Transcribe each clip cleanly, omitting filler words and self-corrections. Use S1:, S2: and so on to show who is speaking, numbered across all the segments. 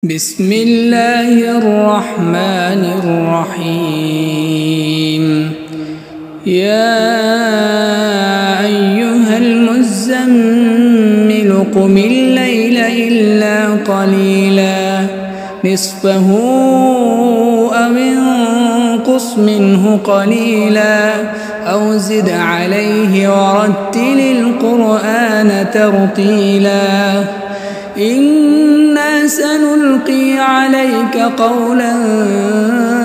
S1: بسم الله الرحمن الرحيم. يا أيها المزمل قم الليل إلا قليلا نصفه أو انقص منه قليلا أو زد عليه ورتل القرآن ترتيلا. إنا سنلقي عليك قولا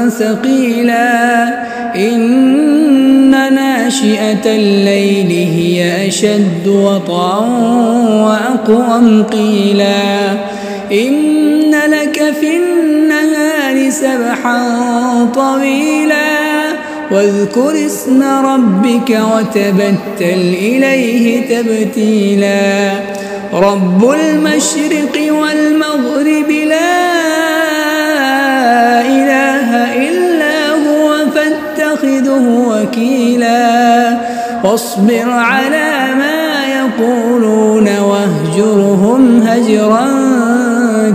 S1: ثقيلا. إن ناشئة الليل هي أشد وطئا وأقوم قيلا. إن لك في النهار سبحا طويلا واذكر اسم ربك وتبتل إليه تبتيلا. رب المشرق والمغرب لا إله إلا هو فاتخذه وكيلا. واصبر على ما يقولون واهجرهم هجرا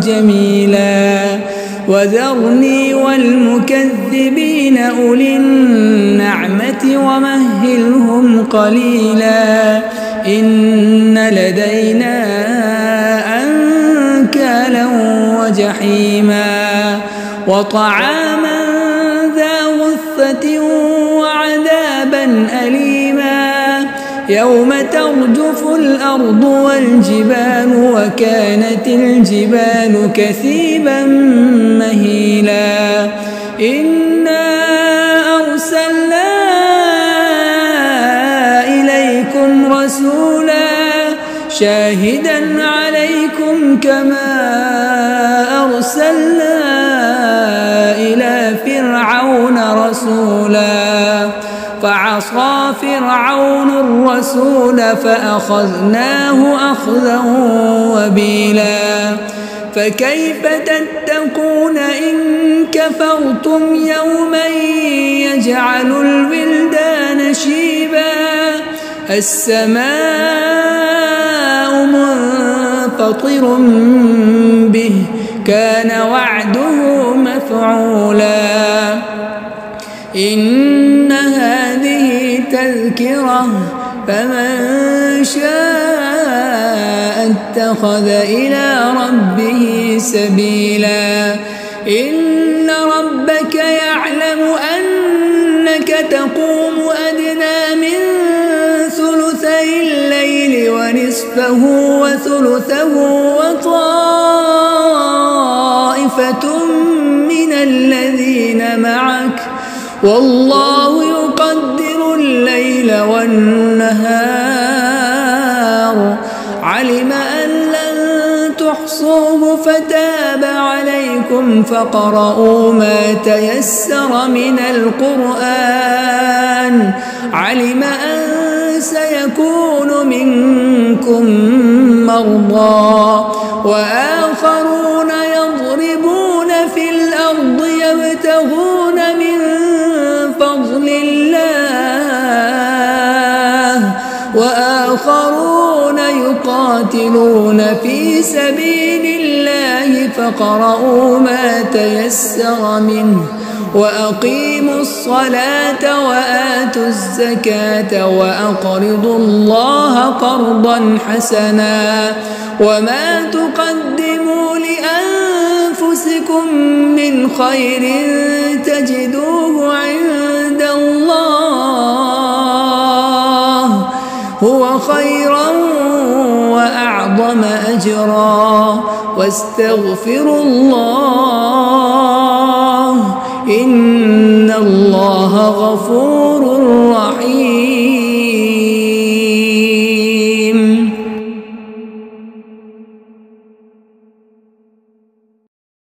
S1: جميلا. وذرني والمكذبين أولي النعمة ومهلهم قليلا. إن لدينا أنكالا وجحيما وطعاما ذا غصة وعذابا أليما. يوم ترجف الأرض والجبال وكانت الجبال كثيبا مهيلا. إنا أرسلنا إليكم رسولا شاهدا عليكم كما أرسلنا إلى فرعون رسولا. فعصى فرعون الرسول فأخذناه أخذا وبيلا. فكيف تتقون إن كفرتم يوما يجعل الولدان شيبا. السماء منفطر به كان وعده مفعولا. إن هذه تذكرة فمن شاء اتخذ إلى ربه سبيلا. إن ربك يعلم أنك تقوم أدنى من ثلثي الليل ونصفه وثلثه وطائفة من الذين معك والله يقدر الليل والنهار. علم أن لن تحصوه فتاب عليكم فاقرؤوا ما تيسر من القرآن. علم أن سيكون منكم مرضى وآخرون يضربون في الأرض يبتغون من فضل الله وآخرون يقاتلون في سبيل الله فاقرؤوا ما تيسر منه وأقيموا الصلاة وآتوا الزكاة وأقرضوا الله قرضا حسنا. وما تقدموا لأنفسكم من خير تجدوه عند الله هو خيرا وأعظم أجرا. واستغفروا الله إن الله غفور رحيم.